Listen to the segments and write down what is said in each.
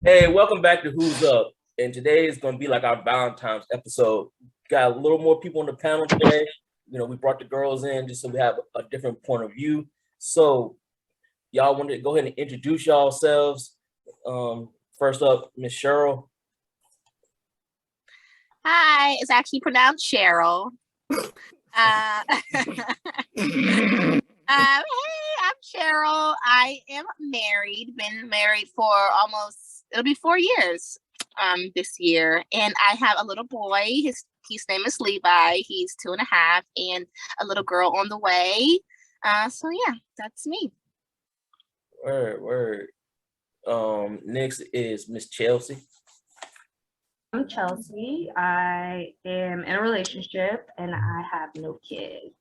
Hey, welcome back to Who's Up. And today is going to be like our Valentine's episode. Got a little more people on the panel today. We brought the girls in just so we have a different point of view. So, y'all want to go ahead and introduce yourselves. First up, Miss Cheryl. Hi, it's actually pronounced Cheryl. Hey, I'm Cheryl. I am married, been married for it'll be 4 years this year. And I have a little boy. His name is Levi. He's 2.5, and a little girl on the way. So yeah, that's me. Word. Next is Miss Chelsea. I'm Chelsea. I am in a relationship and I have no kids.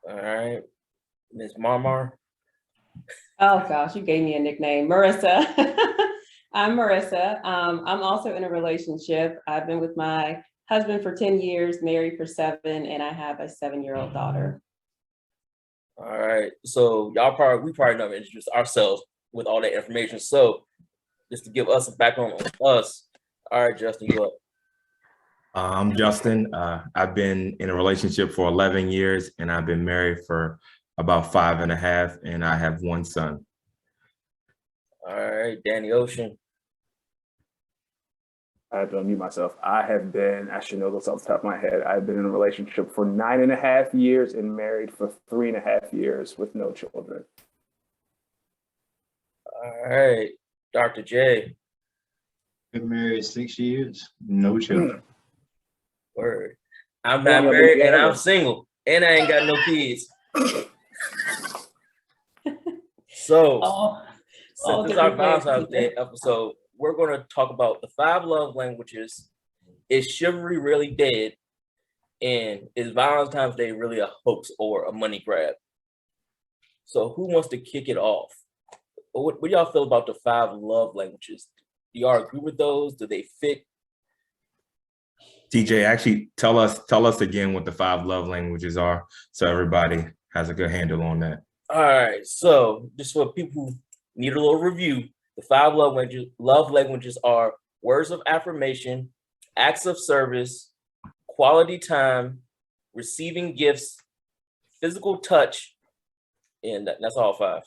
All right. Miss Marmar. Oh gosh, you gave me a nickname, Marissa. I'm Marissa. I'm also in a relationship. I've been with my husband for 10 years, married for 7, and I have a 7-year-old daughter. All right. So we probably never introduced ourselves with all that information. So just to give us a background on us. All right, Justin, go up. I'm Justin. I've been in a relationship for 11 years and I've been married for about 5.5, and I have 1 son. All right, Danny Ocean. I have to unmute myself. I should know this off the top of my head. I've been in a relationship for 9.5 years and married for 3.5 years with no children. All right, Dr. J. Been married 6 years, no children. Word. I'm not married and I'm single and I ain't got no kids. So since it's our Valentine's Day episode, we're going to talk about the 5 love languages. Is chivalry really dead? And is Valentine's Day really a hoax or a money grab? So who wants to kick it off? What do y'all feel about the 5 love languages? Do y'all agree with those? Do they fit? TJ, actually tell us again what the 5 love languages are so everybody has a good handle on that. All right, so just for people who need a little review, the 5 love languages are words of affirmation, acts of service, quality time, receiving gifts, physical touch, and that's all 5.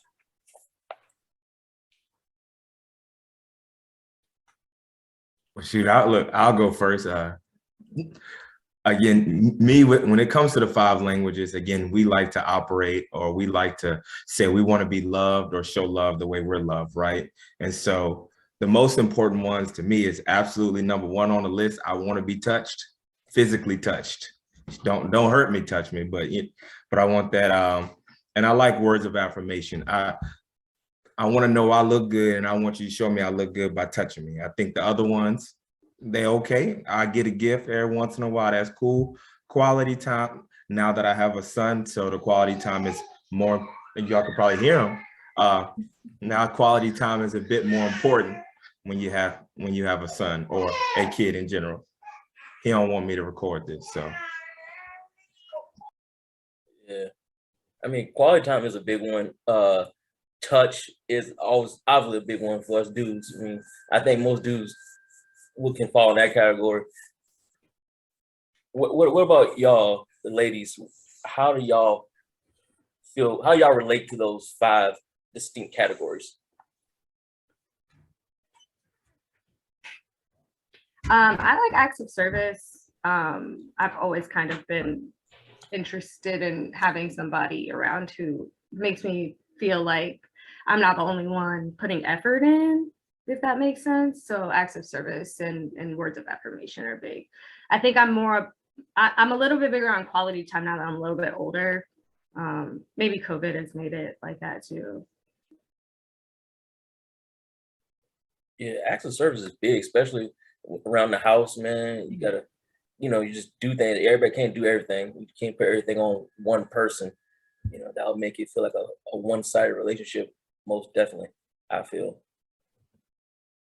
Well, shoot, I'll go first. Again, when it comes to the 5 languages, again, we like to operate, or we like to say we want to be loved or show love the way we're loved, right? And so the most important ones to me is absolutely number 1 on the list. I want to be touched, physically touched. Don't hurt me, touch me, but I want that. And I like words of affirmation. I want to know I look good, and I want you to show me I look good by touching me. I think the other ones, they okay. I get a gift every once in a while. That's cool. Quality time. Now that I have a son, so the quality time is more. Y'all can probably hear him. Now quality time is a bit more important when you have a son or a kid in general. He don't want me to record this, so. Yeah, I mean, quality time is a big one. Touch is always obviously a big one for us dudes. I mean, I think most dudes can fall in that category. What about y'all, the ladies? How do y'all feel? How y'all relate to those 5 distinct categories? I like acts of service. I've always kind of been interested in having somebody around who makes me feel like I'm not the only one putting effort in, if that makes sense. So acts of service and words of affirmation are big. I think I'm a little bit bigger on quality time now that I'm a little bit older. Maybe COVID has made it like that too. Yeah, acts of service is big, especially around the house, man. You gotta, you just do things. Everybody can't do everything. You can't put everything on one person. That'll make it feel like a one-sided relationship, most definitely, I feel.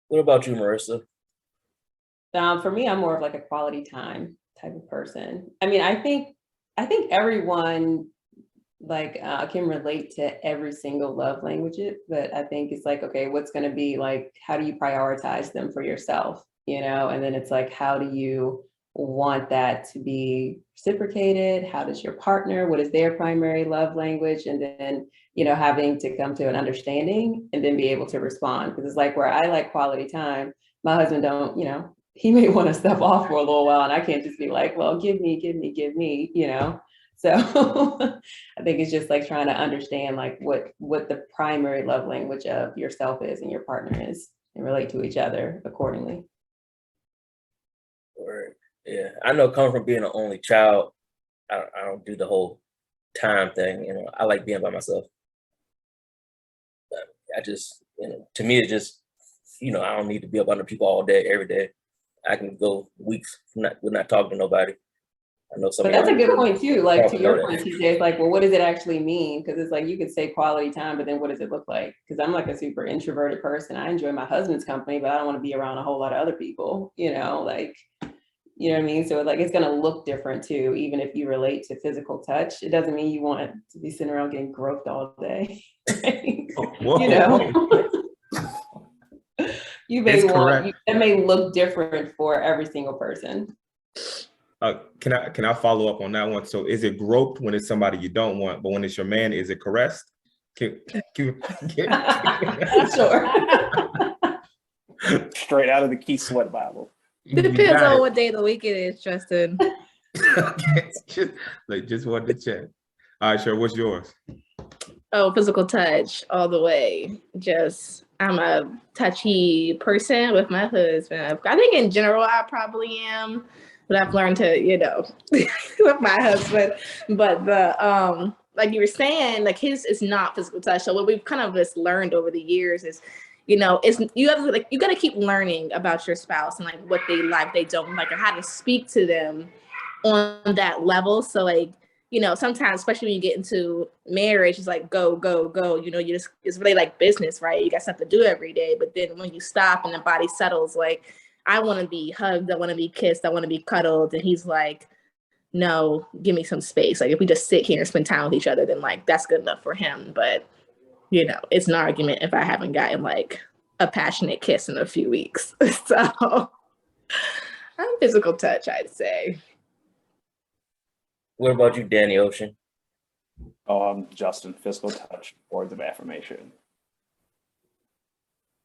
What about you, Marissa? For me, I'm more of like a quality time type of person. I mean, I think everyone can relate to every single love language, but I think it's like, okay, what's going to be like, how do you prioritize them for yourself, and then it's like, how do you want that to be reciprocated? How does your partner, what is their primary love language? And then, having to come to an understanding and then be able to respond. Because it's like where I like quality time, my husband don't, he may want to step off for a little while and I can't just be like, well, give me. So I think it's just like trying to understand like what the primary love language of yourself is and your partner is and relate to each other accordingly. Right. Yeah, I know coming from being an only child, I don't do the whole time thing. I like being by myself. I just, to me, it's just, I don't need to be up under people all day, every day. I can go weeks with not talking to nobody. I know but that's a good point too. Like to your point, TJ, it's like, well, what does it actually mean? Because it's like you could say quality time, but then what does it look like? Because I'm like a super introverted person. I enjoy my husband's company, but I don't want to be around a whole lot of other people. Like, you know what I mean? So like it's gonna look different too, even if you relate to physical touch. It doesn't mean you want to be sitting around getting groped all day. You may want, it may look different for every single person. Can I follow up on that one? So is it groped when it's somebody you don't want, but when it's your man, is it caressed? Sure. Straight out of the Key Sweat Bible. Depends on what day of the week it is, Justin. just wanted to check. All right, sure. What's yours? Oh, physical touch all the way. I'm a touchy person with my husband. I think in general, I probably am, but I've learned to, with my husband. But the, like you were saying, like his is not physical touch. So what we've kind of just learned over the years is, you got to keep learning about your spouse and like what they like, they don't like, or how to speak to them on that level. So like, sometimes, especially when you get into marriage, it's like, go, go, go, it's really like business, right? You got stuff to do every day. But then when you stop and the body settles, like, I want to be hugged. I want to be kissed. I want to be cuddled. And he's like, no, give me some space. Like if we just sit here and spend time with each other, then like, that's good enough for him. But, it's an argument if I haven't gotten like a passionate kiss in a few weeks. So I'm physical touch, I'd say. What about you, Danny Ocean? Oh, I'm Justin, physical touch, words of affirmation.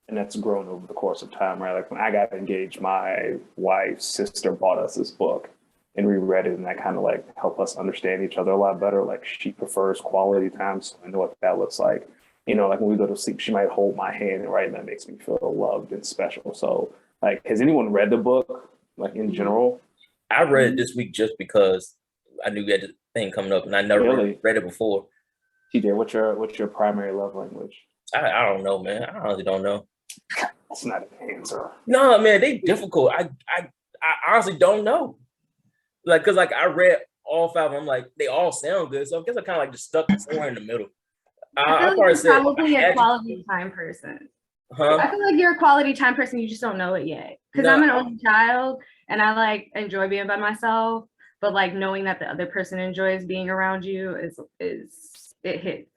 And that's grown over the course of time, right? Like when I got engaged, my wife's sister bought us this book and we read it, and that kind of like helped us understand each other a lot better. Like she prefers quality time, so I know what that looks like. Like when we go to sleep, she might hold my hand, and right, and that makes me feel loved and special. So like, has anyone read the book, like in general? I read it this week just because I knew we had the thing coming up, and I never read it before. TJ, what's your primary love language? I don't know, man. I honestly don't know. That's not an answer. No, man, they difficult. I honestly don't know. Like, cause like I read all five of them, I'm like, they all sound good. So I guess I kind of like just stuck somewhere in the middle. I feel like you're probably a quality time person. Huh? I feel like you're a quality time person. You just don't know it yet. Because I'm an only child and I like enjoy being by myself. But like knowing that the other person enjoys being around you is it hits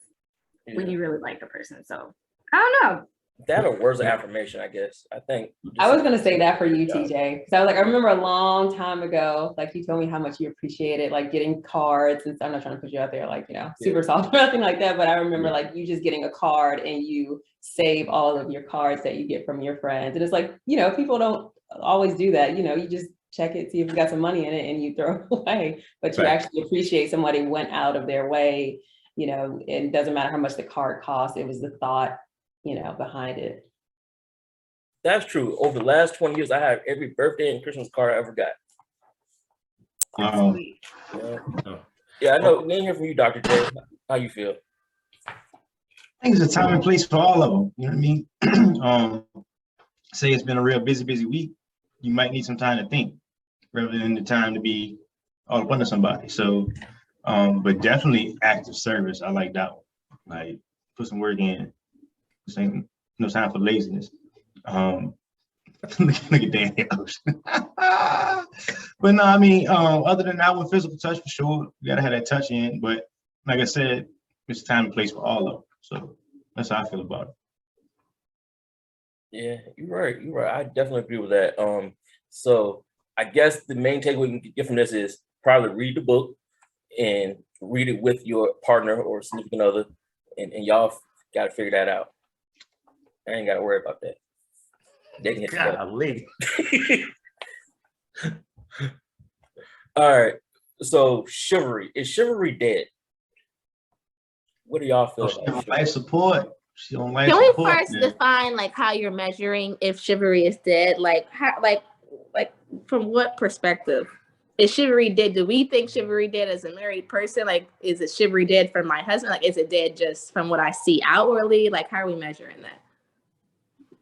when you really like a person. So I don't know. That or words of affirmation, I guess. I think. I was gonna say that for you, TJ. Because I was like, I remember a long time ago, like you told me how much you appreciated like getting cards. And I'm not trying to put you out there like, super soft or nothing like that. But I remember like you just getting a card and you save all of your cards that you get from your friends. And it's like, people don't always do that. You just check it, see if you got some money in it, and you throw it away. But you actually appreciate somebody went out of their way. It doesn't matter how much the card costs. It was the thought, behind it. That's true. Over the last 20 years, I have every birthday and Christmas card I ever got. Yeah, I know. Let me hear from you, Dr. J. How you feel? I think it's a time and place for all of them. You know what I mean? Say it's been a real busy week. You might need some time to think rather than the time to be all up under somebody. So, but definitely active service. I like that one. Like put some work in. This ain't no time for laziness. Look at Danny Ocean. But no, I mean, other than that, with physical touch for sure, you gotta have that touch in. But like I said, it's time and place for all of them. So that's how I feel about it. Yeah, you're right. You're right. I definitely agree with that. So I guess the main takeaway we can get from this is probably read the book and read it with your partner or significant other, and y'all got to figure that out. I ain't got to worry about that. They can Golly. All right. So chivalry, is chivalry dead? What do y'all feel about life support? She don't like Can we support, first man. define like how you're measuring if chivalry is dead? Like how, like from what perspective is chivalry dead? Do we think chivalry dead as a married person? Like, is it chivalry dead for my husband? Like, is it dead just from what I see outwardly? Like, how are we measuring that?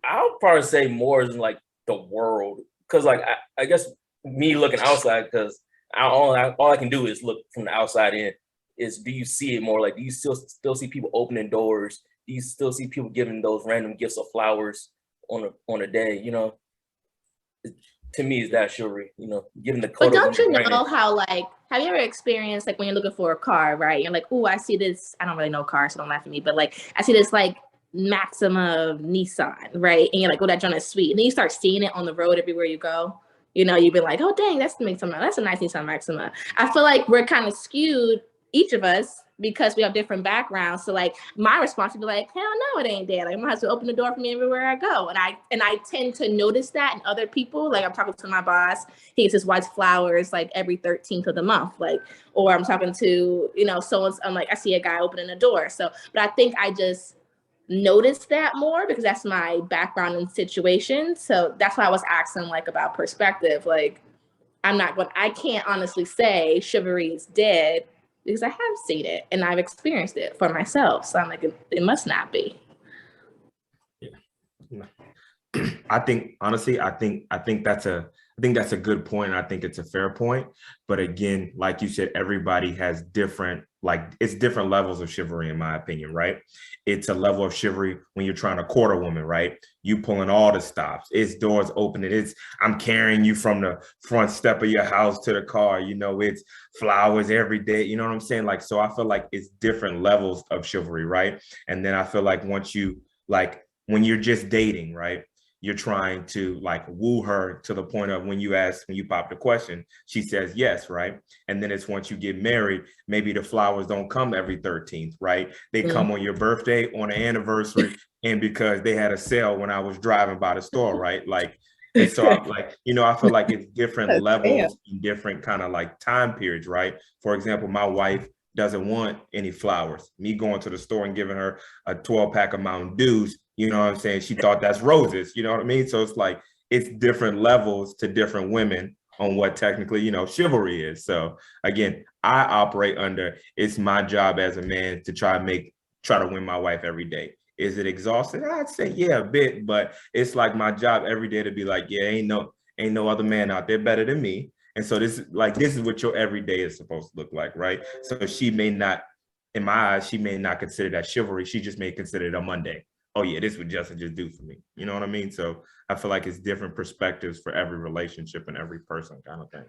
I'll probably say more than like the world, because like I guess me looking outside, because all I can do is look from the outside in. Is do you see it more? Like, do you still see people opening doors? Do you still see people giving those random gifts of flowers on a day? You know, to me, is that chivalry? You know, giving the coat. But don't you know how, like, have you ever experienced like when you're looking for a car, right? You're like, oh, I see this. I don't really know cars, so don't laugh at me. But like, I see this like Maxima Nissan, right? And you're like, oh, that John is sweet. And then you start seeing it on the road everywhere you go. You know, you've been like, oh, dang, that's a nice Nissan Maxima. I feel like we're kind of skewed, each of us, because we have different backgrounds. So like my response would be like, hell no, it ain't dead. Like my husband open the door for me everywhere I go. And I tend to notice that in other people. Like I'm talking to my boss, he gets his wife's flowers like every 13th of the month. Like, or I'm talking to, you know, someone's, I'm like, I see a guy opening a door. So, but I think I just noticed that more because that's my background and situation. So that's why I was asking like about perspective. Like I can't honestly say chivalry is dead, because I have seen it and I've experienced it for myself. So I'm like, it must not be. Yeah. I think honestly, I think that's a good point. I think it's a fair point. But again, like you said, everybody has different, like it's different levels of chivalry, in my opinion, right? It's a level of chivalry when you're trying to court a woman, right? You pulling all the stops, it's doors opening, it's I'm carrying you from the front step of your house to the car, you know, it's flowers every day, you know what I'm saying? Like, so I feel like it's different levels of chivalry, right? And then I feel like once you, like when you're just dating, right? You're trying to like woo her to the point of when you pop the question, she says yes, right? And then it's once you get married, maybe the flowers don't come every 13th, right? They come on your birthday, on an anniversary, and because they had a sale when I was driving by the store, right? Like, and so I'm like, you know, I feel like it's different levels in different kind of like time periods, right? For example, my wife doesn't want any flowers. Me going to the store and giving her a 12-pack of Mountain Dews, you know what I'm saying? She thought that's roses, you know what I mean? So it's like, it's different levels to different women on what technically, you know, chivalry is. So again, I operate under, it's my job as a man to try to win my wife every day. Is it exhausting? I'd say, yeah, a bit, but it's like my job every day to be like, yeah, ain't no other man out there better than me. And so this is what your everyday is supposed to look like, right? So she may not, in my eyes, she may not consider that chivalry. She just may consider it a Monday. Oh yeah, this would Justin just do for me. You know what I mean? So I feel like it's different perspectives for every relationship and every person kind of thing.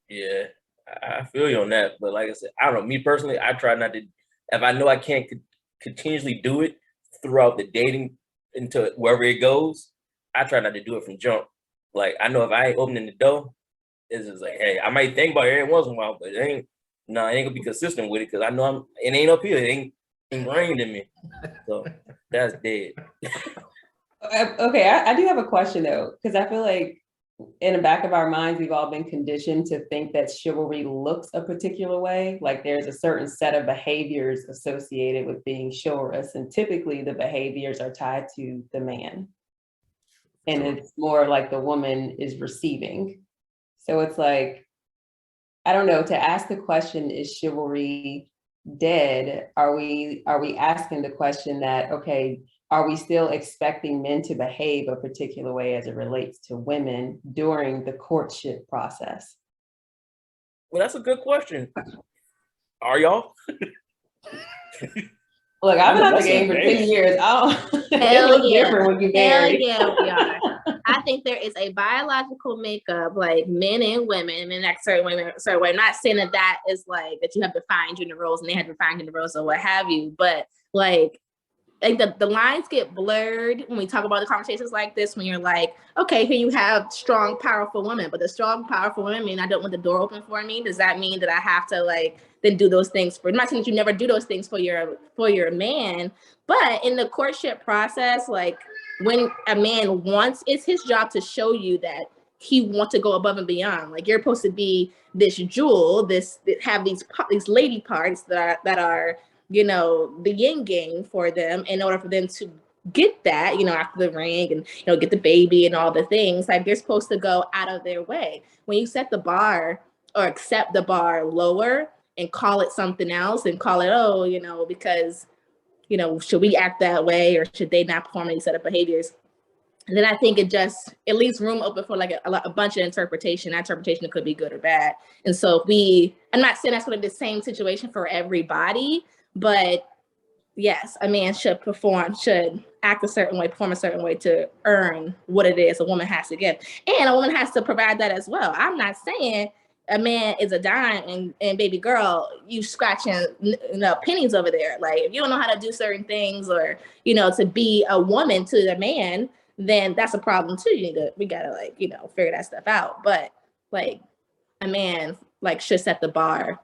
Yeah, I feel you on that. But like I said, I don't know, me personally, I try not to, if I know I can't continuously do it throughout the dating into wherever it goes, I try not to do it from jump. Like I know if I ain't opening the door, it's just like, hey, I might think about it every once in a while, but it ain't gonna be consistent with it because I know it ain't up here, it ain't ingrained in me. So that's dead. Okay, I do have a question though, because I feel like in the back of our minds, we've all been conditioned to think that chivalry looks a particular way. Like there's a certain set of behaviors associated with being chivalrous, and typically the behaviors are tied to the man. And it's more like the woman is receiving. So it's like, I don't know, to ask the question, is chivalry dead? Are we asking the question that, okay, are we still expecting men to behave a particular way as it relates to women during the courtship process? Well, that's a good question. Are y'all? Look, I've been on the game for 10 years. It looks different when you marry. Hell yeah, we are. I think there is a biological makeup, like men and women, and like certain women, certain way. I'm not saying that is like that you have defined gender roles and they have defined gender roles or what have you, but like the lines get blurred when we talk about the conversations like this, when you're like, okay, here you have strong, powerful women, but the strong, powerful women mean I don't want the door open for me. Does that mean that I have to like then do those things for, I'm not saying that you never do those things for your man, but in the courtship process, like when a man wants, it's his job to show you that he wants to go above and beyond. Like you're supposed to be this jewel, have these lady parts that are you know, the yin yang for them in order for them to get that, you know, after the ring and, you know, get the baby and all the things. Like they're supposed to go out of their way. When you set the bar or accept the bar lower and call it something else and call it, oh, you know, because, you know, should we act that way or should they not perform any set of behaviors? And then I think it leaves room open for like a bunch of interpretation. That interpretation could be good or bad. And so I'm not saying that's going to be the same situation for everybody, but yes, a man should act a certain way, perform a certain way to earn what it is a woman has to give. And a woman has to provide that as well. I'm not saying a man is a dime and baby girl, you scratching pennies over there. Like if you don't know how to do certain things or, you know, to be a woman to the man, then that's a problem too. We gotta like, you know, figure that stuff out. But like a man like should set the bar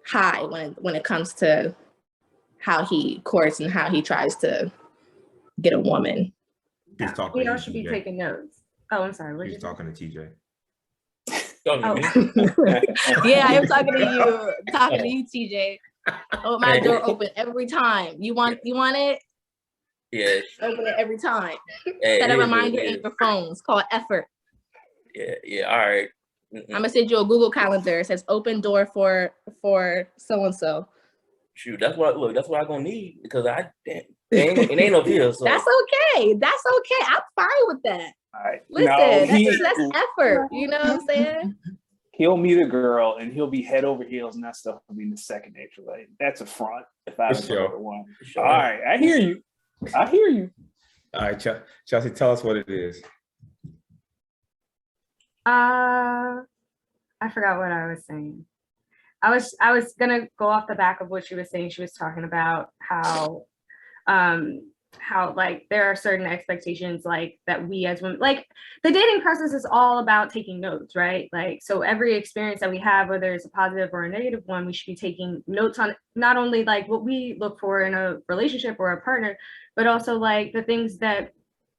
high when it comes to how he courts and how he tries to get a woman. He's talking We all should be taking notes. Oh, I'm sorry. He's talking to TJ. Oh. Yeah, I'm talking to you, TJ. Oh, my door open every time. You want it? Yeah. Open it every time. Set a reminder in your phones. Call it effort. Yeah. All right. I'm gonna send you a Google Calendar. It says open door for so and so. Shoot, that's what I'm gonna need because it ain't no deal. So. That's okay. I'm fine with that. All right. Listen, that's effort. You know what I'm saying? He'll meet a girl and he'll be head over heels, and that stuff will be in the second nature. Like that's a front. If I ever heard one. Sure. All right, I hear you. All right, Chelsea, tell us what it is. I forgot what I was saying. I was gonna go off the back of what she was saying. She was talking about how like there are certain expectations like that we as women, like the dating process is all about taking notes, right? Like so every experience that we have, whether it's a positive or a negative one, we should be taking notes on not only like what we look for in a relationship or a partner, but also like the things that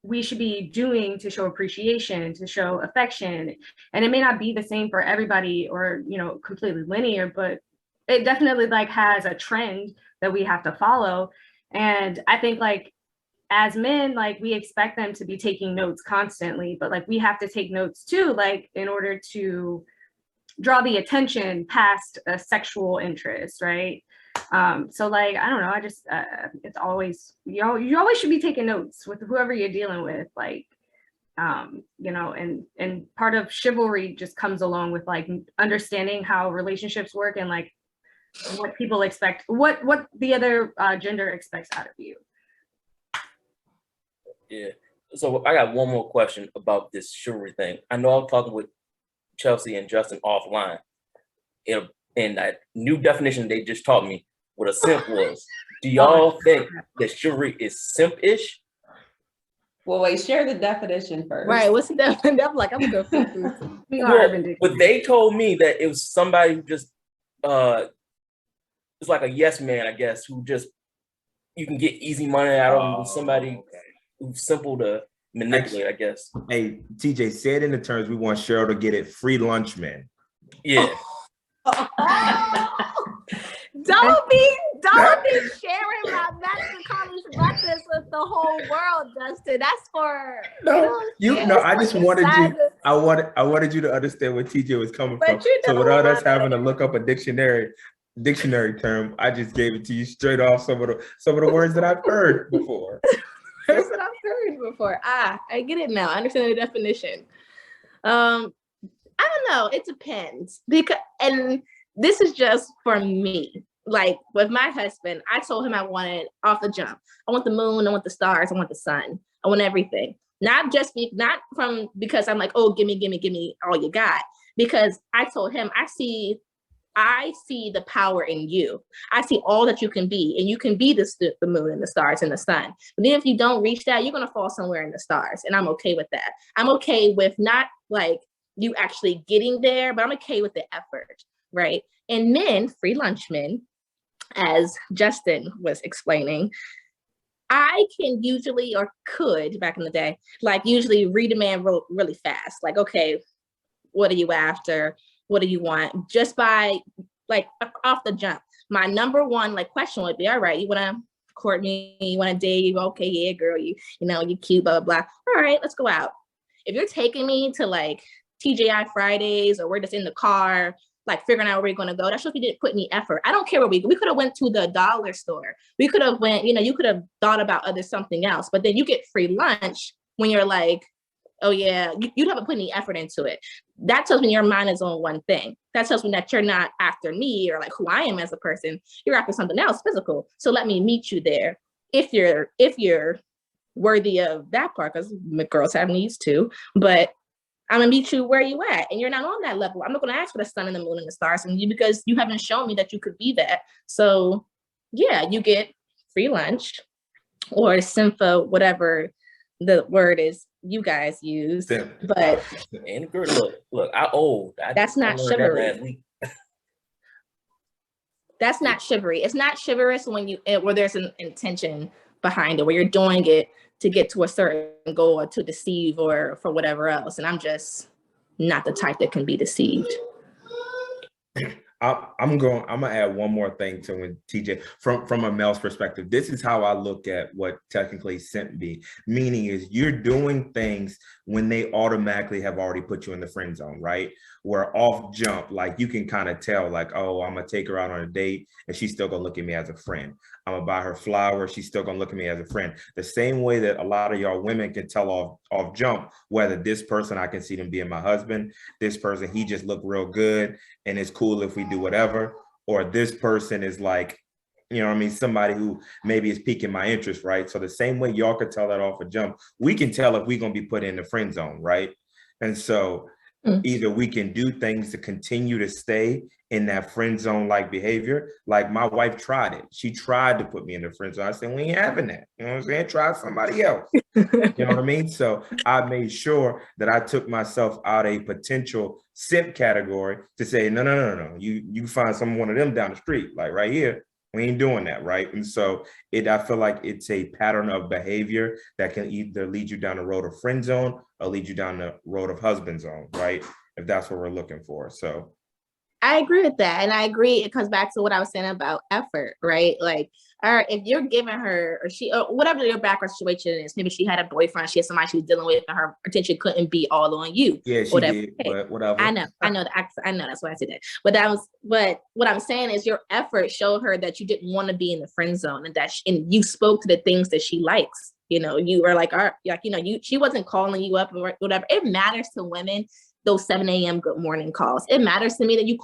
we should be doing to show appreciation, to show affection. And it may not be the same for everybody or, you know, completely linear, but it definitely like has a trend that we have to follow. And I think like as men, like we expect them to be taking notes constantly, but like we have to take notes too, like in order to draw the attention past a sexual interest, right? So like, I don't know, I just, it's always, you always should be taking notes with whoever you're dealing with, like, you know, and part of chivalry just comes along with like understanding how relationships work and like what people expect, what the other gender expects out of you. Yeah. So I got one more question about this chivalry thing. I know I'm talking with Chelsea and Justin offline. And that new definition they just taught me what a simp was. Do y'all think that chivalry is simp-ish? Well, wait, share the definition first. Right, what's the definition? I'm like, I'm confused. But they told me that it was somebody who just, it's like a yes man, I guess, who just, you can get easy money out of him, somebody who's simple to manipulate, I guess. Hey, TJ, say it in the terms we want Cheryl to get it, free lunch men. Yeah. Don't be sharing my master college breakfast with the whole world, Justin. That's for I just wanted you. I wanted you to understand where TJ was coming from. So without us having to look up a dictionary term, I just gave it to you straight off some of the words that I've heard before. Words that I've heard before. I get it now. I understand the definition. I don't know. It depends and this is just for me. Like with my husband, I told him I wanted off the jump. I want the moon, I want the stars, I want the sun, I want everything. Not because I'm like, oh, give me all you got. Because I told him, I see the power in you. I see all that you can be, and you can be the moon and the stars and the sun. But then if you don't reach that, you're gonna fall somewhere in the stars, and I'm okay with that. I'm okay with not like you actually getting there, but I'm okay with the effort, right? And men, free lunch men, as Justin was explaining, I can usually, or could back in the day, like usually read a man really fast. Like, okay, what are you after? What do you want? Just by like off the jump. My number one like question would be, all right, you want to court me? You want to date? Okay, yeah, girl, you know, you cute, blah, blah, blah. All right, let's go out. If you're taking me to like TGI Fridays, or we're just in the car, like figuring out where we're going to go, that shows you didn't put any effort. I don't care where we could have went to the dollar store. We could have went, you know, you could have thought about something else, but then you get free lunch when you're like, oh yeah, you haven't put any effort into it. That tells me your mind is on one thing. That tells me that you're not after me or like who I am as a person. You're after something else, physical. So let me meet you there. If you're worthy of that part, because girls have needs too, but I'm gonna meet you where you at, and you're not on that level. I'm not gonna ask for the sun and the moon and the stars from you because you haven't shown me that you could be that. So yeah, you get free lunch or Sympha, whatever the word is you guys use. But and girl, look, that's not chivalry. That's not chivalry. It's not chivalrous when where there's an intention behind it, where you're doing it to get to a certain goal or to deceive or for whatever else. And I'm just not the type that can be deceived. I'm gonna add one more thing to when TJ, from a male's perspective, this is how I look at what technically simp be, meaning is you're doing things when they automatically have already put you in the friend zone, right? Where off jump, like you can kind of tell like, oh, I'm gonna take her out on a date and she's still gonna look at me as a friend. I'm gonna buy her flowers, she's still gonna look at me as a friend. The same way that a lot of y'all women can tell off jump whether this person, I can see them being my husband, this person, he just look real good and it's cool if we do whatever, or this person is like, you know what I mean, somebody who maybe is piquing my interest, right? So the same way y'all could tell that off a jump, we can tell if we're gonna be put in the friend zone, right? And so either we can do things to continue to stay in that friend zone like behavior. Like my wife tried it. She tried to put me in the friend zone. I said, we ain't having that. You know what I'm saying? Try somebody else. You know what I mean? So I made sure that I took myself out a potential simp category to say, no. You find one of them down the street, like right here. We ain't doing that, right? And so I feel like it's a pattern of behavior that can either lead you down the road of friend zone or lead you down the road of husband zone, right? If that's what we're looking for. So I agree with that. And I agree, it comes back to what I was saying about effort, right? Like, all right, if you're giving her or whatever your background situation is, maybe she had a boyfriend, she had somebody she was dealing with, and her attention couldn't be all on you. Yeah, she did, but whatever. I know that's why I said that. But what I'm saying is your effort showed her that you didn't want to be in the friend zone, and that and you spoke to the things that she likes. You know, you were like, she wasn't calling you up or whatever. It matters to women, those 7 a.m. good morning calls. It matters to me that you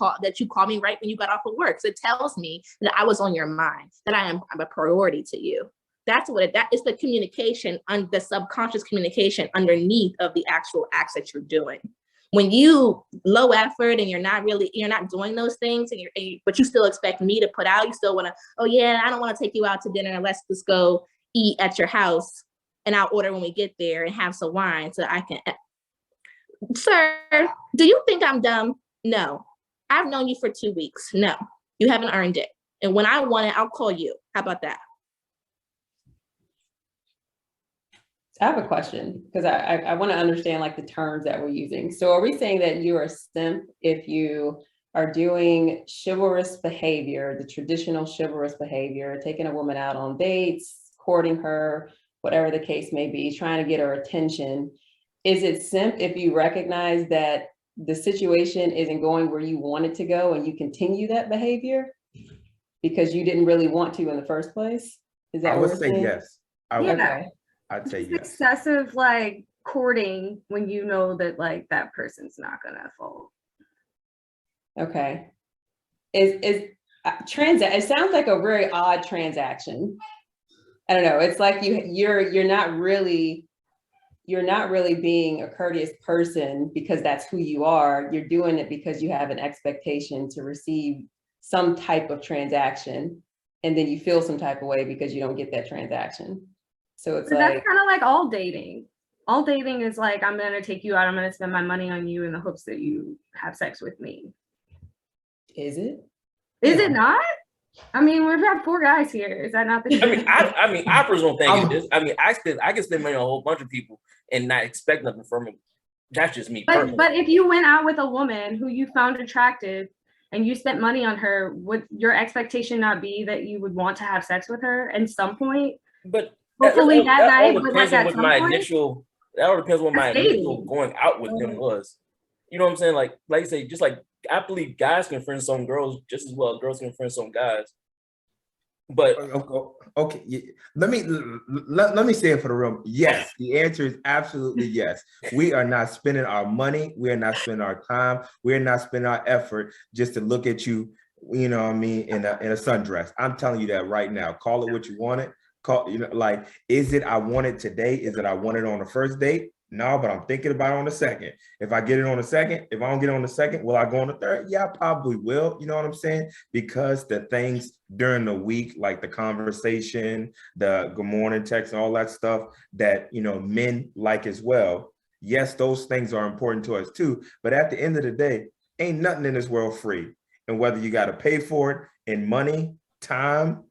call me right when you got off of work. So it tells me that I was on your mind, that I'm a priority to you. That's that is the communication, the subconscious communication underneath of the actual acts that you're doing. When you low effort and you're not doing those things, but you still expect me to put out, you still want to, oh yeah, I don't want to take you out to dinner. Let's just go eat at your house and I'll order when we get there and have some wine so I can. Sir, do you think I'm dumb? No. I've known you for 2 weeks. No, you haven't earned it. And when I want it, I'll call you. How about that? I have a question because I want to understand like the terms that we're using. So are we saying that you're a simp if you are doing chivalrous behavior, the traditional chivalrous behavior, taking a woman out on dates, courting her, whatever the case may be, trying to get her attention? Is it simp if you recognize that the situation isn't going where you want it to go and you continue that behavior because you didn't really want to in the first place? Is that I would say yes. I'd say yes. Excessive like courting when you know that like that person's not gonna fold. Okay. It sounds like a very odd transaction. I don't know. It's like you're not really you're not really being a courteous person because that's who you are. You're doing it because you have an expectation to receive some type of transaction, and then you feel some type of way because you don't get that transaction. So it's But like, that's kind of like all dating. All dating is like, I'm gonna take you out, I'm gonna spend my money on you in the hopes that you have sex with me. is it? Is it not? I mean, we've got 4 guys here. Is that not the case? I personally think it is. I mean, I can spend money on a whole bunch of people and not expect nothing from it. That's just me personally. But if you went out with a woman who you found attractive and you spent money on her, would your expectation not be that you would want to have sex with her at some point? But hopefully that night, all but like at what some my point, initial, that all depends on what my That's initial dating. going out with them was. You know what I'm saying? Like you say, just like I believe guys can friend some girls just as well as girls can friend some guys. But okay, let me say it for the room. Yes, the answer is absolutely yes. We are not spending our money. We are not spending our time. We are not spending our effort just to look at you. You know what I mean? In a sundress. I'm telling you that right now. Call it what you want it. Call, you know, like, is it I want it today? Is it I want it on the first date? No, but I'm thinking about it on the second. If I get it on the second, if I don't get it on the second, will I go on the third? Yeah, I probably will. You know what I'm saying? Because the things during the week, like the conversation, the good morning text, and all that stuff that, you know, men like as well. Yes, those things are important to us too. But at the end of the day, ain't nothing in this world free. And whether you got to pay for it in money, time,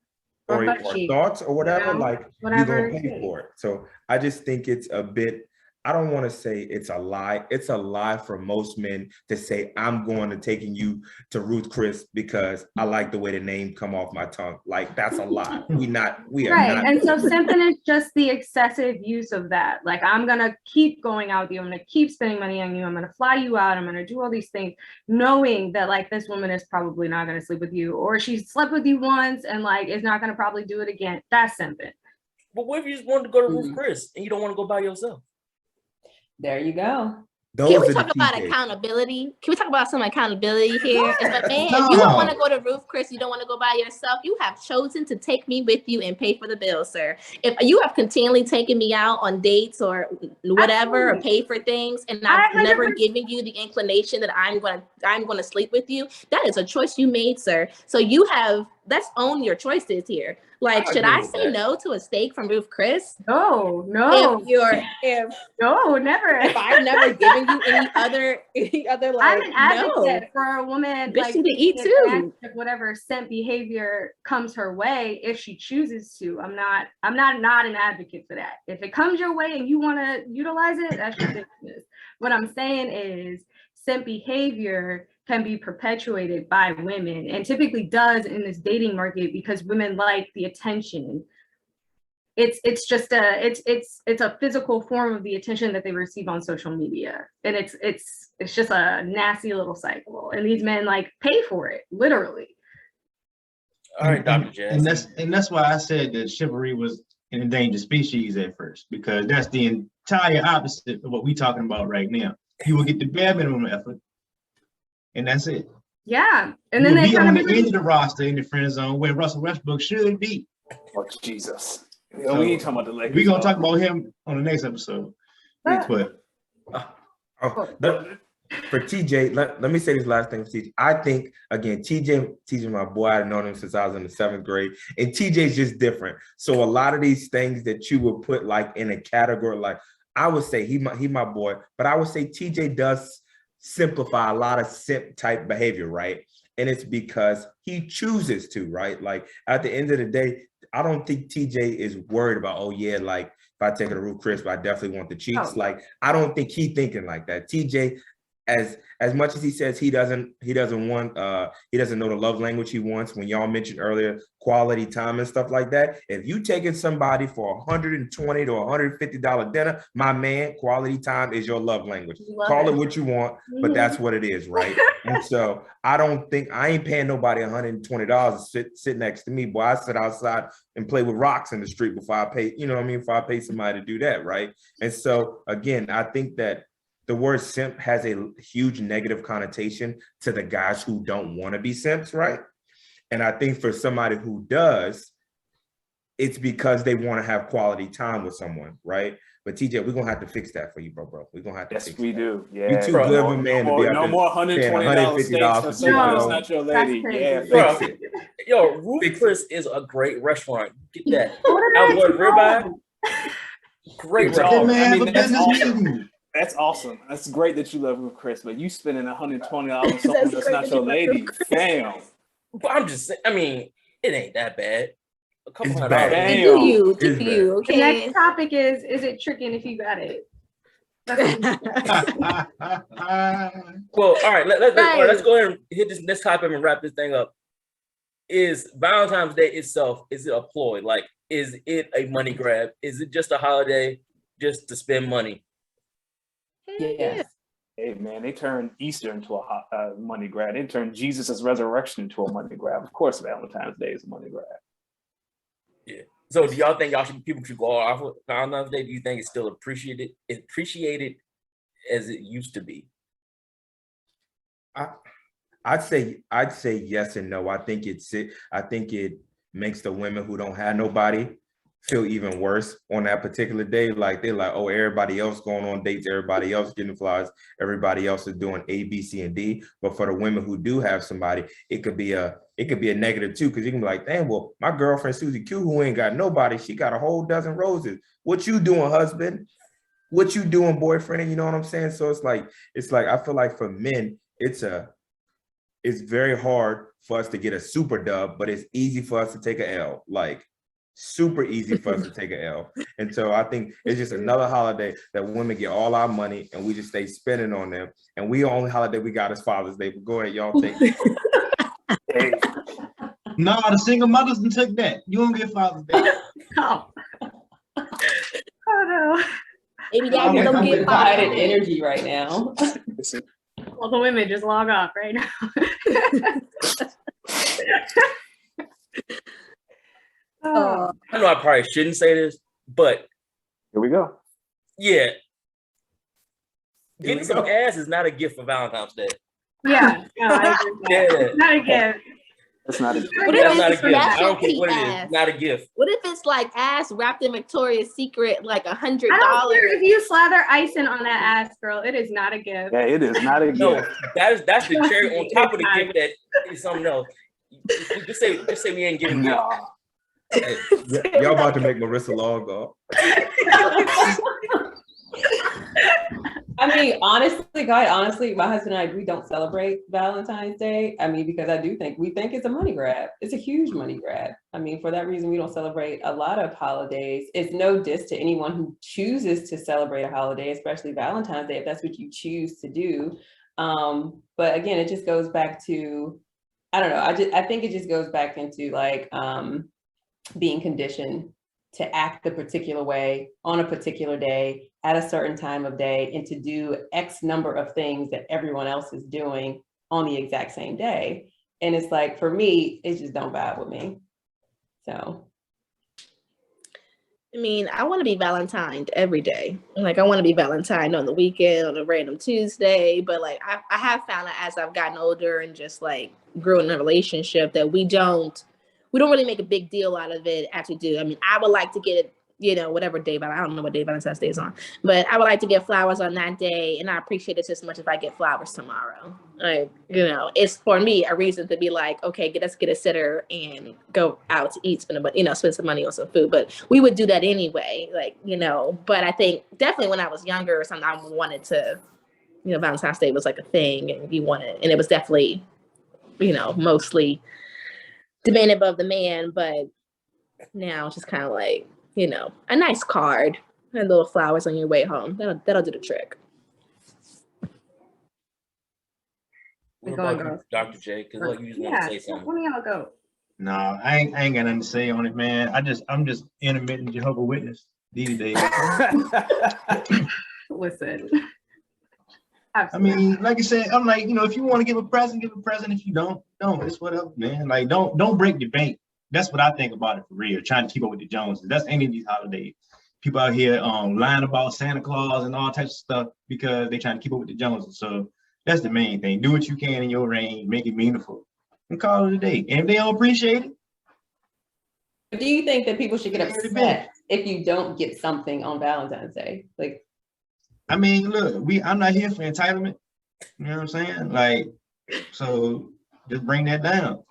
or thoughts or whatever, you know, like you're gonna pay for it. So I just think it's a bit, I don't want to say it's a lie. It's a lie for most men to say, I'm going to taking you to Ruth Chris because I like the way the name come off my tongue. Like, that's a lie. We are right. not. And so simping is just the excessive use of that. Like, I'm going to keep going out with you. I'm going to keep spending money on you. I'm going to fly you out. I'm going to do all these things, knowing that like this woman is probably not going to sleep with you, or she slept with you once and like is not going to probably do it again. That's simping. But what if you just wanted to go to Ruth Chris and you don't want to go by yourself? There you go. Can we talk about accountability? Can we talk about some accountability here? If you don't want to go to Ruth Chris, you don't want to go by yourself, you have chosen to take me with you and pay for the bill, sir. If you have continually taken me out on dates or whatever, or pay for things, and I've never given you the inclination that I'm going to sleep with you, that is a choice you made, sir. So let's own your choices here. Like, should I say no to a steak from Ruth Chris? No. No, never. If I've never given you any other like, I'm an advocate for a woman like to eat too. Whatever scent behavior comes her way, if she chooses to. I'm not an advocate for that. If it comes your way and you want to utilize it, that's your business. What I'm saying is scent behavior can be perpetuated by women, and typically does in this dating market, because women like the attention. It's just a physical form of the attention that they receive on social media, and it's just a nasty little cycle, and these men like pay for it literally. All right, Dr. Jazz. And that's why I said that chivalry was an endangered species at first, because that's the entire opposite of what we're talking about right now. You will get the bare minimum effort, and that's it. Yeah, and then they be on the end of the roster in the friend zone where Russell Westbrook should be. Oh Jesus! So we ain't talking about the Lakers. We're gonna talk about him on the next episode. But for TJ, let me say this last thing for TJ. I think, again, TJ, my boy, I've known him since I was in the 7th grade, and TJ's just different. So a lot of these things that you would put like in a category, like I would say he my boy, but I would say TJ does simplify a lot of simp type behavior, right? And it's because he chooses to, right? Like at the end of the day, I don't think TJ is worried about, oh yeah, like if I take her to Ruth Chris, I definitely want the cheeks. Oh. Like I don't think he's thinking like that. TJ, as much as he says he doesn't know the love language he wants, when y'all mentioned earlier quality time and stuff like that, if you taking somebody for $120 to $150 dinner, my man, quality time is your love language. Call it what you want, but that's what it is, right? And so I ain't paying nobody $120 to sit next to me. Boy, I sit outside and play with rocks in the street before I pay, you know what I mean, before I pay somebody to do that, right? And so again, I think that the word simp has a huge negative connotation to the guys who don't want to be simps, right? And I think for somebody who does, it's because they want to have quality time with someone, right? But TJ, we're gonna have to fix that for you, bro. We're gonna have to Yes, fix we that. do. Yeah. You too good of a man to be out no there more paying $120 steaks $150 for for someone that's No, not your that's lady. crazy. Yeah, Bro, Fix it. yo, Ruth Fix Chris is a great restaurant. Get that. What did I I love ribeye. do? Great Dog, That restaurant. man I have mean, a that's business awesome. meeting. That's awesome. That's great that you love Ruth Chris, but you spending $120 on That's someone that's great not that your you love lady. Ruth Chris. Fam. But I'm just saying, I mean, it ain't that bad. A couple It's $100. bad. Damn. Do you? It's Do bad. you? The Okay. next topic is it tricking if you got it? That's Well, all right, let's Right. go ahead and hit this next topic and wrap this thing up. Is Valentine's Day itself, is it a ploy? Like, is it a money grab? Is it just a holiday just to spend money? Yes. Hey, man, they turned Easter into a money grab. They turned Jesus' resurrection into a money grab. Of course, Valentine's Day is a money grab. So do y'all think people should go off with Valentine's Day? Do you think it's still appreciated as it used to be? I'd say yes and no. I think it makes the women who don't have nobody feel even worse on that particular day. Like they're like, oh, everybody else going on dates, everybody else getting flowers, everybody else is doing A, B, C, and D. But for the women who do have somebody, it could be a negative too, because you can be like, damn, well, my girlfriend Susie Q, who ain't got nobody, she got a whole dozen roses. What you doing, husband? What you doing, boyfriend? You know what I'm saying? So it's like I feel like for men, it's very hard for us to get a super dub, but it's easy for us to take a L. Like super easy for us to take a L. And so I think it's just another holiday that women get all our money and we just stay spending on them. And the only holiday we got is Father's Day. But go ahead, y'all take it. Hey, No, the single mothers done took that. You don't get Father's Day. oh. Oh no. Maybe daddy I'm don't with get you. Divided fired. energy right now. listen, All the women just log off right now. Oh. I know I probably shouldn't say this, but here we go. yeah, we getting some go. ass is not a gift for Valentine's Day. Yeah, no, I agree with that. Yeah, Not again. That's not a What if that's not a it's gift. that's I don't care cheap what it ass? is. Not a gift. What if it's like ass wrapped in Victoria's Secret, like $100? I don't care if you slather icing on that ass, girl. It is not a gift. Yeah, it is not a No, gift. that's the cherry on top of the It's gift that is something else. Just say we ain't getting No. Hey, y'all about to make Marissa log off. I mean, honestly, my husband and I, we don't celebrate Valentine's Day. I mean, because we think it's a money grab. It's a huge money grab. I mean, for that reason, we don't celebrate a lot of holidays. It's no diss to anyone who chooses to celebrate a holiday, especially Valentine's Day, if that's what you choose to do. But again, it just goes back to, I don't know. I think it just goes back into like being conditioned to act a particular way on a particular day at a certain time of day and to do X number of things that everyone else is doing on the exact same day. And it's like, for me, it just don't vibe with me. So. I mean, I want to be Valentined every day. Like, I want to be Valentine on the weekend, on a random Tuesday. But like, I have found that as I've gotten older and just like grew in a relationship that we don't really make a big deal out of it as we do. I mean, I would like to get it, whatever day, but I don't know what day Valentine's Day is on, but I would like to get flowers on that day. And I appreciate it just as much if I get flowers tomorrow. Like, it's for me a reason to be like, okay, let's get a sitter and go out to eat, spend some money on some food. But we would do that anyway, like, but I think definitely when I was younger or something, I wanted to, Valentine's Day was like a thing and and it was definitely, mostly demanded of the man, but now it's just kind of like, a nice card and little flowers on your way home. That'll do the trick. What Go on, about you, girls. Dr. J? Because like you just want to say something. One of y'all go. No, I ain't got nothing to say on it, man. I'm just intermittent Jehovah's Witness these days. Listen. I mean, like I said, I'm like, if you want to give a present, give a present. If you don't. It's whatever, man. Like, don't break the bank. That's what I think about it for real. Trying to keep up with the Joneses. That's any of these holidays. People out here lying about Santa Claus and all types of stuff because they trying to keep up with the Joneses. So that's the main thing. Do what you can in your range, make it meaningful, and call it a day. And if they don't appreciate it, Do you think that people should get upset if you don't get something on Valentine's Day? Like, I mean, look, I'm not here for entitlement. You know what I'm saying? Like, so just bring that down.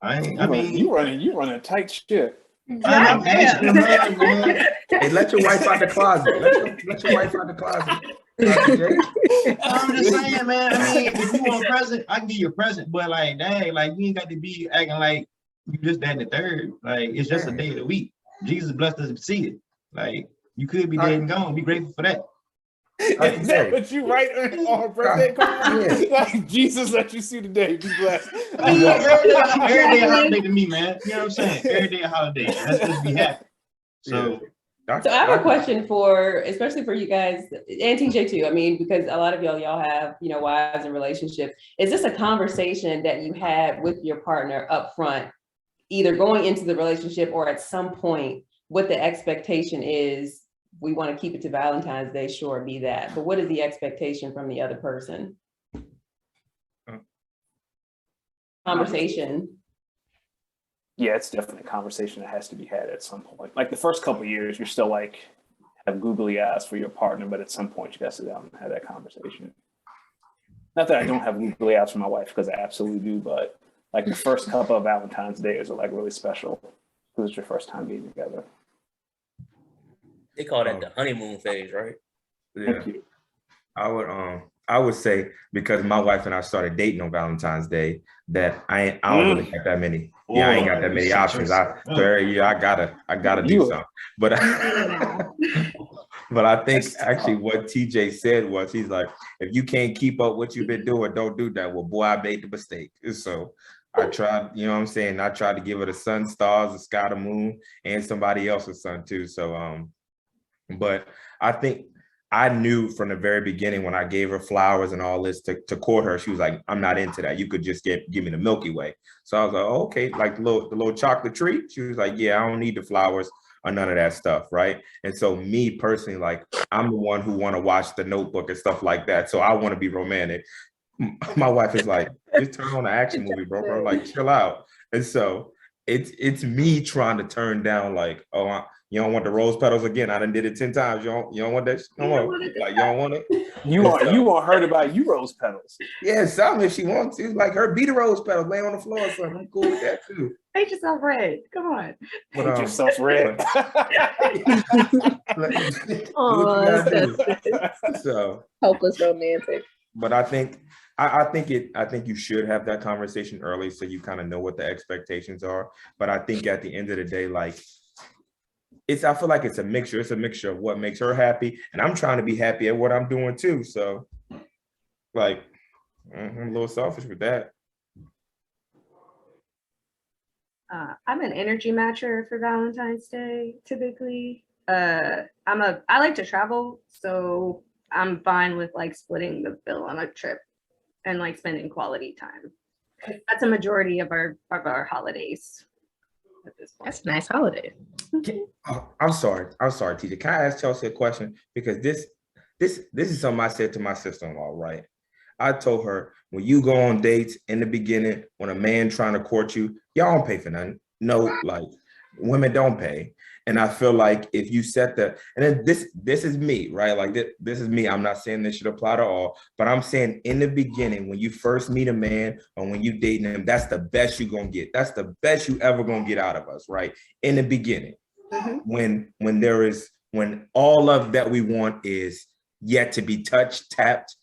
You running a tight ship. I'm asking her, man. Hey, let your wife out the closet. Let your wife out the closet. I'm just saying, man. I mean, if you want a present, I can give you a present, but like, dang, like you ain't got to be acting like you just that and the third. Like, it's just a day of the week. Jesus blessed us to see it. Like, you could be dead and gone. Be grateful for that. Is that what you write on her birthday card? Like, Jesus let you see the day. Be blessed. Every day a holiday to me, man. You know what I'm saying? Every day a holiday. Let's just be happy. So I have a question for, especially for you guys, and TJ too. I mean, because a lot of y'all have, you know, wives and relationships. Is this a conversation that you had with your partner up front, either going into the relationship or at some point, what the expectation is? We want to keep it to Valentine's Day, sure, be that. But what is the expectation from the other person? Conversation. Yeah, it's definitely a conversation that has to be had at some point. Like the first couple of years, you're still like have googly eyes for your partner, but at some point you got to sit down and have that conversation. Not that I don't have googly eyes for my wife, because I absolutely do, but like the first couple of Valentine's Days are like really special because it's your first time being together. They call that the honeymoon phase, right? Yeah. I would say, because my wife and I started dating on Valentine's Day, that I don't really got that many. Yeah, I ain't got that many options. I gotta do something. But but I think actually what TJ said was, he's like, if you can't keep up what you've been doing, don't do that. Well, boy, I made the mistake. So I tried, you know what I'm saying? I tried to give her the sun, stars, the sky, the moon, and somebody else's sun too. So but I think I knew from the very beginning when I gave her flowers and all this to court her, she was like, I'm not into that. You could just give me the Milky Way. So I was like, oh, okay, like the little chocolate treat. She was like, yeah, I don't need the flowers or none of that stuff, right? And so me personally, like, I'm the one who want to watch The Notebook and stuff like that. So I want to be romantic. My wife is like, just turn on an action movie, bro. Like, chill out. And so it's me trying to turn down, like, oh, you don't want the rose petals again. I done did it 10 times. You don't want that? No more. Like, you don't want it? You want her to buy you rose petals. Yeah, something if she wants to. Like, her be the rose petals, lay on the floor or something. I'm cool with that too. Paint yourself red. Come on. Paint yourself red. So hopeless romantic. But I think you should have that conversation early so you kind of know what the expectations are. But I think at the end of the day, like, I feel like it's a mixture. It's a mixture of what makes her happy, and I'm trying to be happy at what I'm doing too. So, like, I'm a little selfish with that. I'm an energy matcher for Valentine's Day, typically. I like to travel, so I'm fine with like splitting the bill on a trip and like spending quality time. That's a majority of our holidays. That's a nice holiday. I'm sorry, TJ. Can I ask Chelsea a question? Because this is something I said to my sister-in-law, right? I told her, when you go on dates in the beginning, when a man trying to court you, y'all don't pay for nothing. No, like, women don't pay. And I feel like if you set and then this is me, right? Like, this is me. I'm not saying this should apply to all, but I'm saying in the beginning, when you first meet a man or when you dating him, that's the best you're gonna get. That's the best you ever gonna get out of us, right? In the beginning, when all of that we want is yet to be touched, tapped,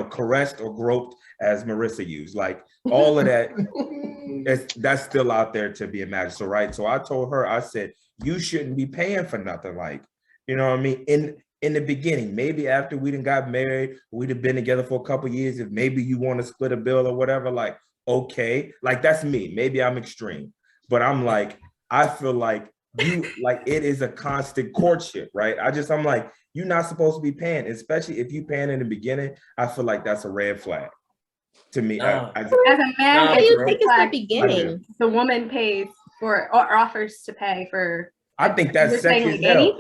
caressed or groped, as Marissa used, like all of that, that's still out there to be imagined. So, right. So I told her, I said, you shouldn't be paying for nothing, like, you know what I mean? In the beginning, maybe after we done got married, we'd have been together for a couple of years. If maybe you want to split a bill or whatever, like, okay, like, that's me. Maybe I'm extreme, but I'm like, I feel like it is a constant courtship, right? I'm like, you're not supposed to be paying, especially if you paying in the beginning. I feel like that's a red flag to me. As a man, how do you think it's the beginning? The woman pays for or offers to pay for. I think that's sexy as hell.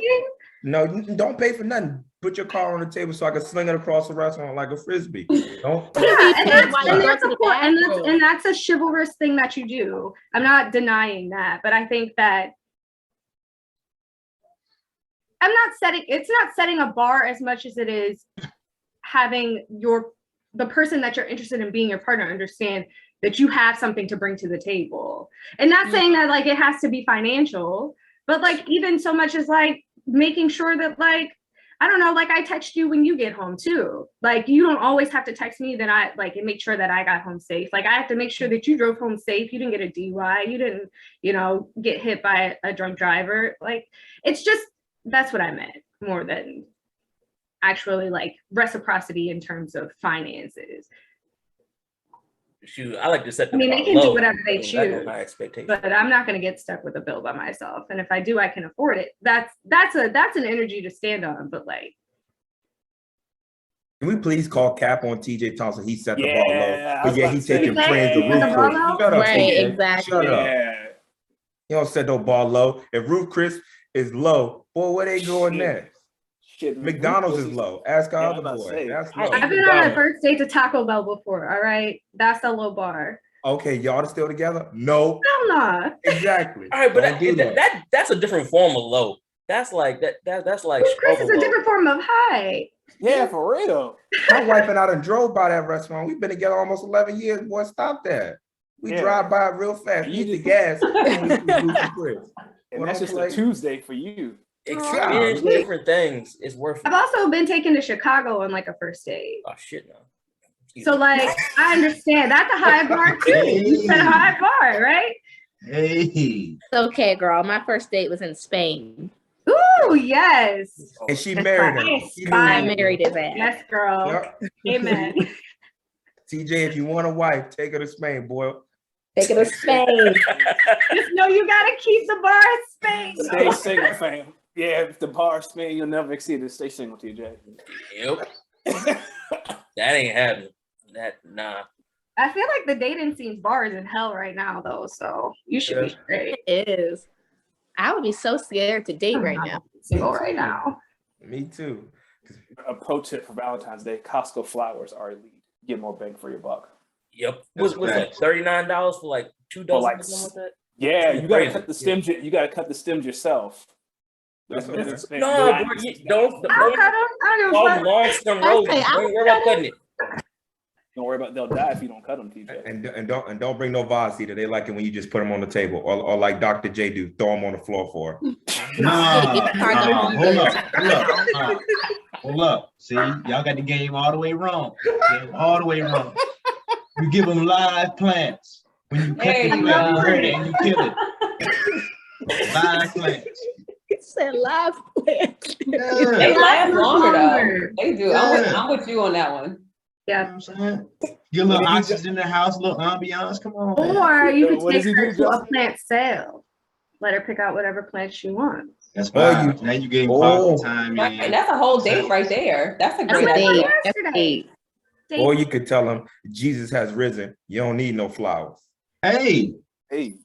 No, you don't pay for nothing. Put your car on the table so I can sling it across the restaurant like a frisbee. Don't. Yeah, and that's, Why and go that's to a the cool, bathroom? and that's a chivalrous thing that you do. I'm not denying that, but I think that it's not setting a bar as much as it is having the person that you're interested in being your partner understand that you have something to bring to the table. And not saying that like it has to be financial, but like even so much as like making sure that like, I don't know, like I text you when you get home too. Like you don't always have to text me that I like and make sure that I got home safe. Like I have to make sure that you drove home safe. You didn't get a DUI. You didn't, get hit by a drunk driver. Like it's just, that's what I meant more than actually like reciprocity in terms of finances. Shoot, I like to set the I mean, bar they can low. do whatever they That's choose, my expectation. but I'm not going to get stuck with a bill by myself. And if I do, I can afford it. That's an energy to stand on. But like, Can we please call Cap on TJ Thompson? He set the bar low. Yeah, I But was yeah, about he's to say, taking He friends to set Roof the bar Chris. low? Shut up, Right, TJ. exactly. Shut up. yeah. You don't set no bar low. If Roof Chris is low, boy, where they going Shit. next? Shit, McDonald's is low. Ask our Yeah, other I'm about to boy. say, That's I low. I've been on a first date to Taco Bell before. All right. That's a low bar. Okay, y'all are still together? No. Hell nah. Exactly. All right, but Don't do that. that's a different form of low. That's like that's like Chris is struggle a low. different form of high. Yeah, for real. My wife and I done drove by that restaurant. We've been together almost 11 years. Boy, stop that. We Yeah. drive by it real fast. You We hit the just- gas. And we Roof and Chris. And Boy, that's don't just play. a Tuesday for you. Experience Golly. different things. It's worth it. I've also been taken to Chicago on like a first date. Oh shit no. So like I understand that's a high bar too. You set a high bar, right? Hey, It's okay, girl. My first date was in Spain. Ooh, yes. And she married him. Yes, He knew I he- married his ass. Yes, girl. Yep. Amen. TJ, if you want a wife, take her to Spain, boy. Take it to Spain. Just know you gotta keep the bar at Spain. Stay single, fam. Yeah, if the bar spin, you'll never exceed it. Stay single, TJ. Yep. That ain't happening. Nah. I feel like the dating scene's bars in hell right now though, so you should be straight. It is. I would be so scared to date right now. Single right now. Me too. A pro tip for Valentine's Day: Costco flowers are elite. Get more bang for your buck. Yep. What's that? $39 for like 2 dozen like- or something like that? Yeah, you gotta Crazy. cut the stems. You gotta cut the stems yourself. That's It's- okay. it's- No, bro, don't I'll cut 'em. I don't give a all fuck. long stem I roses. say, Don't worry about cutting it. Don't worry about they'll die if you don't cut them, TJ. And don't bring no vase either. They like it when you just put them on the table, or like Dr. J do, throw them on the floor for her. Hold up. See, y'all got the game all the way wrong. All the way wrong. You give them live plants. When you cut There the you plant, you go. hurt it and you kill it. Live plants. It said live plant. They Yeah. last longer longer. though. They do. Yeah. I'm with you on that one. Yeah. You know what I'm saying? Get a little oxygen in the house, a little ambiance. Come on. man. Or you What could does take he her do, to a Justin? plant sale. Let her pick out whatever plant she wants. That's Or fine. Now you getting quality time. Right. in. That's a whole date right there. That's a That's great a idea. date. That's a Yesterday. date. Or you could tell them Jesus has risen. You don't need no flowers. Hey, Hey,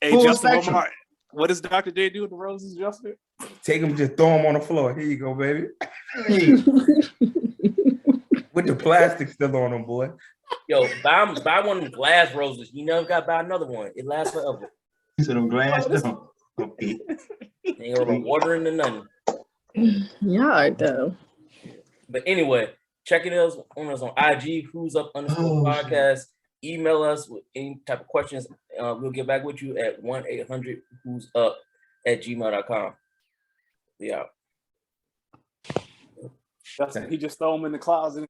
Full Justin, spectrum. what does Dr. J do with the roses, Justin? Take them, just throw them on the floor. Here you go, baby. hey. With the plastic still on them, boy. Yo, buy one of them glass roses. You never got to buy another one. It lasts forever. You said them glass don't. Okay. Ain't gonna water into nothing. Yeah, though. But anyway, checking us on IG, who's up _ podcast. Email us with any type of questions. We'll get back with you at 1-800 who's up at gmail.com. We out. Justin, he just throw them in the closet.